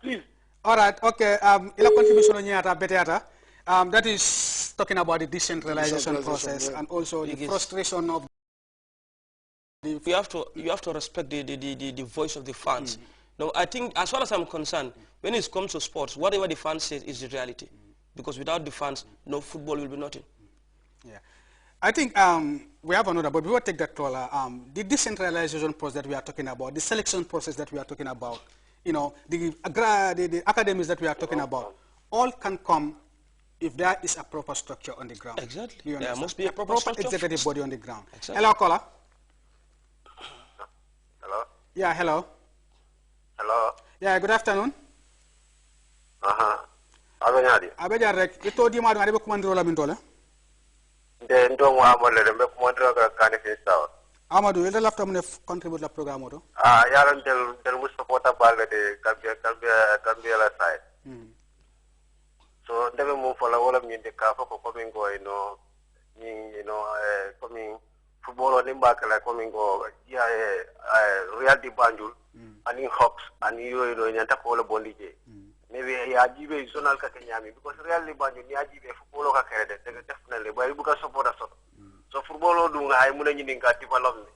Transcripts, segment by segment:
please. All right, okay. Ila contribution on yata beteata. That is talking about the decentralization process and also the frustration of the... You have to respect the voice of the fans. No, I think as far as I'm concerned, when it comes to sports, whatever the fans say is the reality. Because without the fans, no football will be nothing. Yeah. I think we have another, but before we take that caller, the decentralization process that we are talking about, the selection process that we are talking about, you know, the academies that we are talking about, all can come if there is a proper structure on the ground. Exactly. There must be a proper executive body on the ground. Exactly. Hello, caller. Hello? Yeah, hello. Hello? Yeah, good afternoon. Abenyadi. Abejarek, ito di madu ngade kumandiro la mintola. De ndo mo amole rembe kumandiro ka kani fistaw. Amadou, il lafta mu ne contribute la programme oto. Yaran del mu supporta balde de Gambia la side. So ndebe mu fola wala mi de ka fa ko coming go coming football on mbakala coming go ya Real di Banjul ani Hawks ani yo nyanta ko la bondije. Maybe ya jibe zonal ka kenyami because Real di Banjul ni ajibe football ka kede definitely bari buka support so football do nga ay muna nyini nga development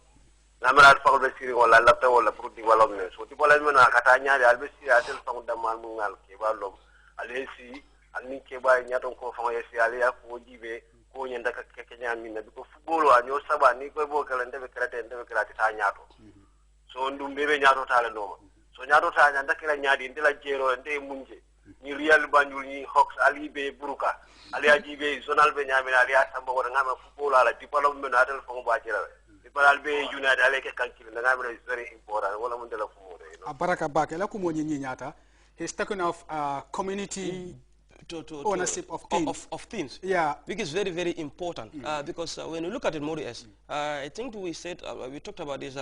namara fa ko siri wala lapta wala pour development so development na kata nyaade albe siri atel fa damal mu ngal ke balom alesi alni ke bay nyaton ko fa yesi ali ya ko jibe ko nyanda ka kenyami na because football wa nyo saba ni ko bo kala ndebe krate ta nyato so ndum bebe nyato tala no so nyato ta nyanda kila nyaadi ndela jero nde munje ni Real Banjul ni Hawks ali be buruka ali ajibe zonal be nyami ali atamba wona ngama football ala development adal fo ba jira dipal be united ale ke kankil ngama is very important wala mun dela fumo baraka bake la ko mo nyi nyata he's talking of community ownership of things. Yeah, which is very, very important. Because when you look at it, Maurice, I think we said we talked about this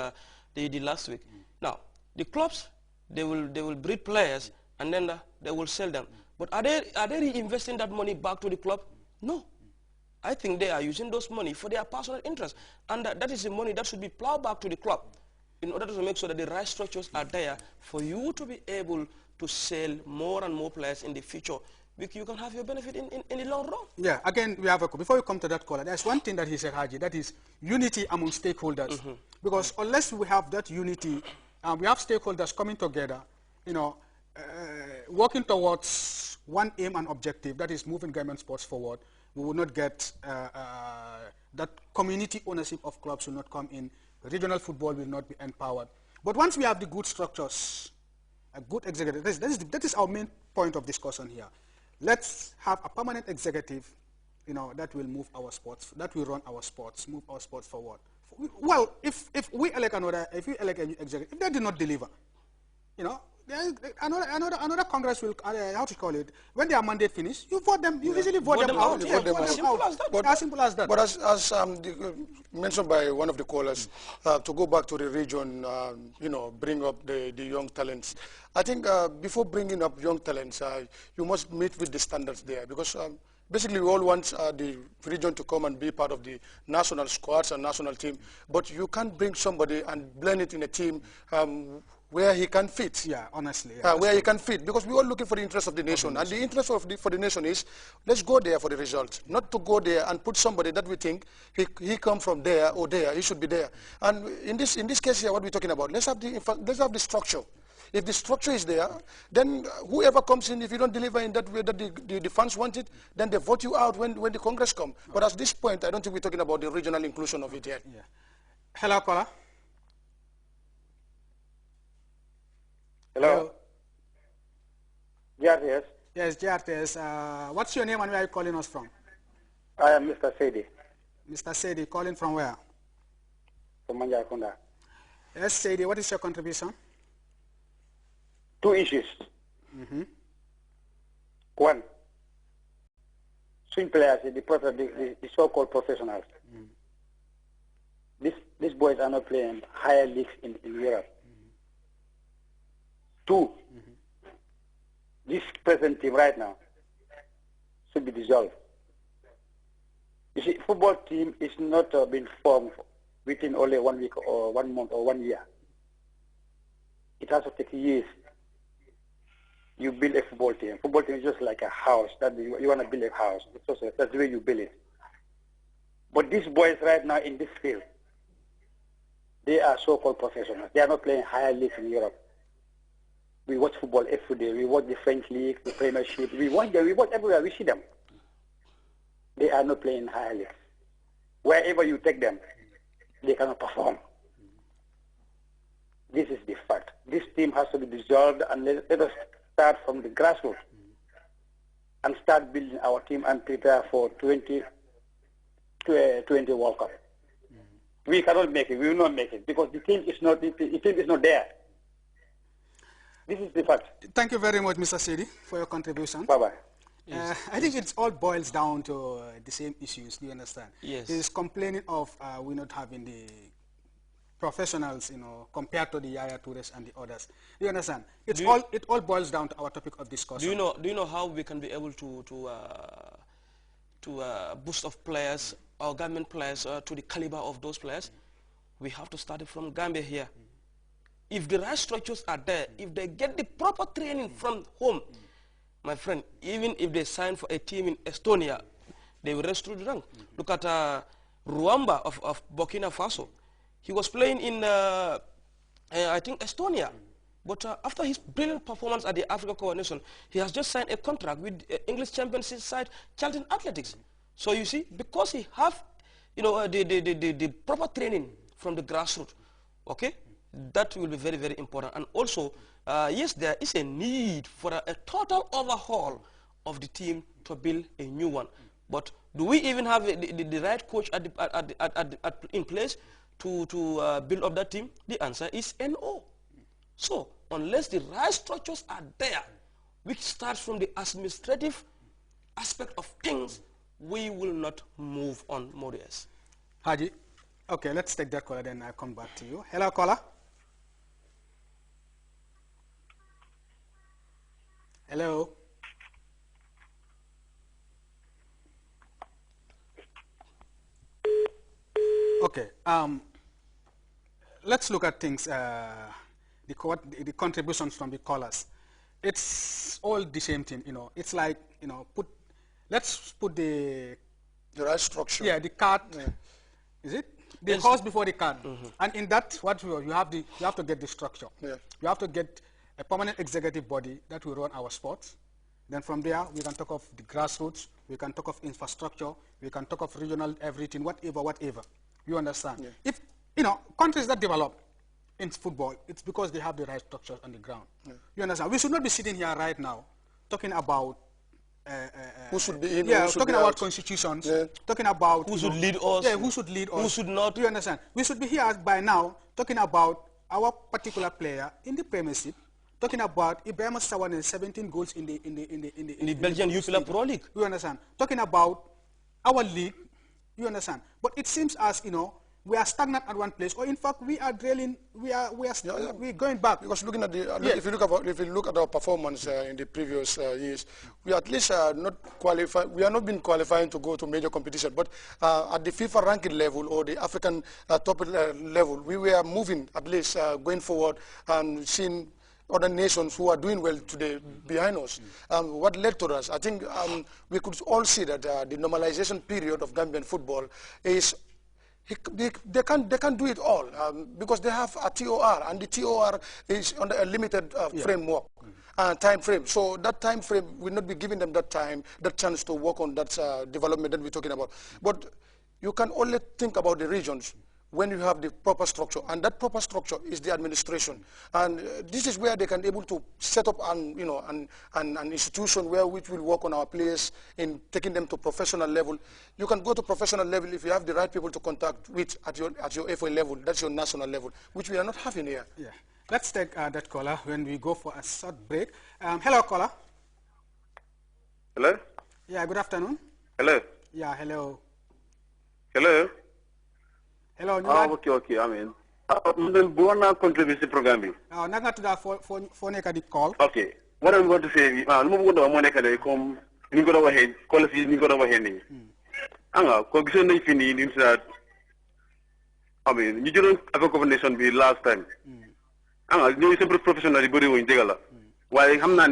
the last week. Now, the clubs they will breed players and then they will sell them. But are they reinvesting that money back to the club? No. I think they are using those money for their personal interest, and that is the money that should be plowed back to the club in order to make sure that the right structures are there for you to be able to sell more and more players in the future. You can have your benefit in the long run. Yeah, again, we have a, before we come to that caller, there's one thing that he said, Haji, that is unity among stakeholders. Because unless we have that unity, we have stakeholders coming together, you know, working towards one aim and objective, that is moving government sports forward, we will not get that community ownership of clubs will not come in, regional football will not be empowered. But once we have the good structures, a good executive, that is our main point of discussion here. Let's have a permanent executive, you know, that will move our sports, that will run our sports, move our sports forward. Well, if we elect another, if we elect a new executive, if they did not deliver, you know, another Congress will, how to call it, when their mandate finish, you vote them, you easily vote them out. As simple as that. But as mentioned by one of the callers, to go back to the region, you know, bring up the young talents. I think before bringing up young talents, you must meet with the standards there, because basically we all want the region to come and be part of the national squads and national team, but you can't bring somebody and blend it in a team where he can fit. Yeah, honestly. Yeah, where he can fit, because we're all looking for the interest of the nation. And the interest for the nation is, let's go there for the result, not to go there and put somebody that we think he come from there or there, he should be there. And in this case here, what we're talking about, let's have the structure. If the structure is there, then whoever comes in, if you don't deliver in that way that the fans want it, then they vote you out when the Congress come. But at this point, I don't think we're talking about the regional inclusion of it yet. Yeah. Hello, caller. Hello. GRTS. Yes, GRTS. What's your name and where are you calling us from? I am Mr. Sedi. Mr. Sedi, calling from where? From Manjakunda. Yes, Sedi, what is your contribution? Two issues. One, swing players, the so-called professionals. These boys are not playing higher leagues in Europe. Two, this present team right now should be dissolved. You see, football team is not being formed within only 1 week or 1 month or 1 year. It has to take years you build a football team. Football team is just like a house. That you want to build a house. That's the way you build it. But these boys right now in this field, they are so-called professionals. They are not playing higher leagues in Europe. We watch football every day. We watch the French league, the Premiership. We watch them. We watch everywhere. We see them. They are not playing higher leagues. Wherever you take them, they cannot perform. This is the fact. This team has to be dissolved, and let us start from the grassroots and start building our team and prepare for 2020 World Cup. We cannot make it. We will not make it because the team is not there. This is the fact. Thank you very much, Mr. Sidi, for your contribution. Bye-bye. Yes. I think it all boils down to the same issues. Do you understand? Yes. It is complaining of we not having the professionals, compared to the Yaya Toures and the others. Do you understand? It all boils down to our topic of discussion. Do you know how we can be able to boost of players, our government players, to the caliber of those players? We have to start it from Gambia here. If the right structures are there, if they get the proper training from home, my friend, even if they sign for a team in Estonia, they will rest through the rank. Look at Ruamba of Burkina Faso. He was playing in, I think, Estonia. But after his brilliant performance at the Africa Coordination, he has just signed a contract with English championship side Charlton Athletics. So you see, because he have, the proper training from the grassroots, okay, that will be very, very important. And also, yes, there is a need for a total overhaul of the team to build a new one. But do we even have the right coach in place to build up that team? The answer is no. So, unless the right structures are there, which starts from the administrative aspect of things, we will not move on, Morias. Haji, okay, let's take that caller, then I'll come back to you. Hello, caller. Hello. Okay. Let's look at things. The contributions from the callers. It's all the same thing. It's like let's put the right structure. Yeah, the cart. Yeah. Is it the horse before the cart? And in that, you have to get the structure. Yeah. You have to get a permanent executive body that will run our sports. Then from there, we can talk of the grassroots, we can talk of infrastructure, we can talk of regional everything, whatever. You understand? Yeah. If, countries that develop in football, it's because they have the right structures on the ground. Yeah. You understand? We should not be sitting here right now talking about who should be in, talking about constitutions, talking about who should lead us, who should lead us, who should not. Do you understand? We should be here by now talking about our particular player in the Premiership, talking about Ibrahim Sawane 17 goals in the Belgian Jupiler Pro League. You understand? Talking about our league. You understand? But it seems as we are stagnant at one place, or in fact we are drilling. We're going back. Because looking at the if you look at our performance in the previous years, we at least not qualified. We are not been qualifying to go to major competition. But at the FIFA ranking level or the African top level, we were moving at least going forward and seeing other nations who are doing well today behind us. What led to us? I think we could all see that the normalization period of Gambian football is. They can't do it all because they have a TOR, and the TOR is under a limited framework, time frame. So that time frame will not be giving them that time, that chance to work on that development that we're talking about. But you can only think about the regions when you have the proper structure, and that proper structure is the administration. And this is where they can able to set up an institution which will work on our players in taking them to professional level. You can go to professional level if you have the right people to contact with at your FA level. That's your national level, which we are not having here. Yeah. Let's take that caller when we go for a short break. Hello, caller. Hello? Yeah, good afternoon. Hello? Yeah, hello. Hello? Hello. Okay. I mean, buona contribution program. Naga to that for the call. Okay. What I'm going to say, I'm going to moneka de come ni go ahead, call fees ni go ahead. Anga, condition if you need that. I mean, you didn't have a combination be last time. Anga, you simple professional body in Jegala. Why I'm not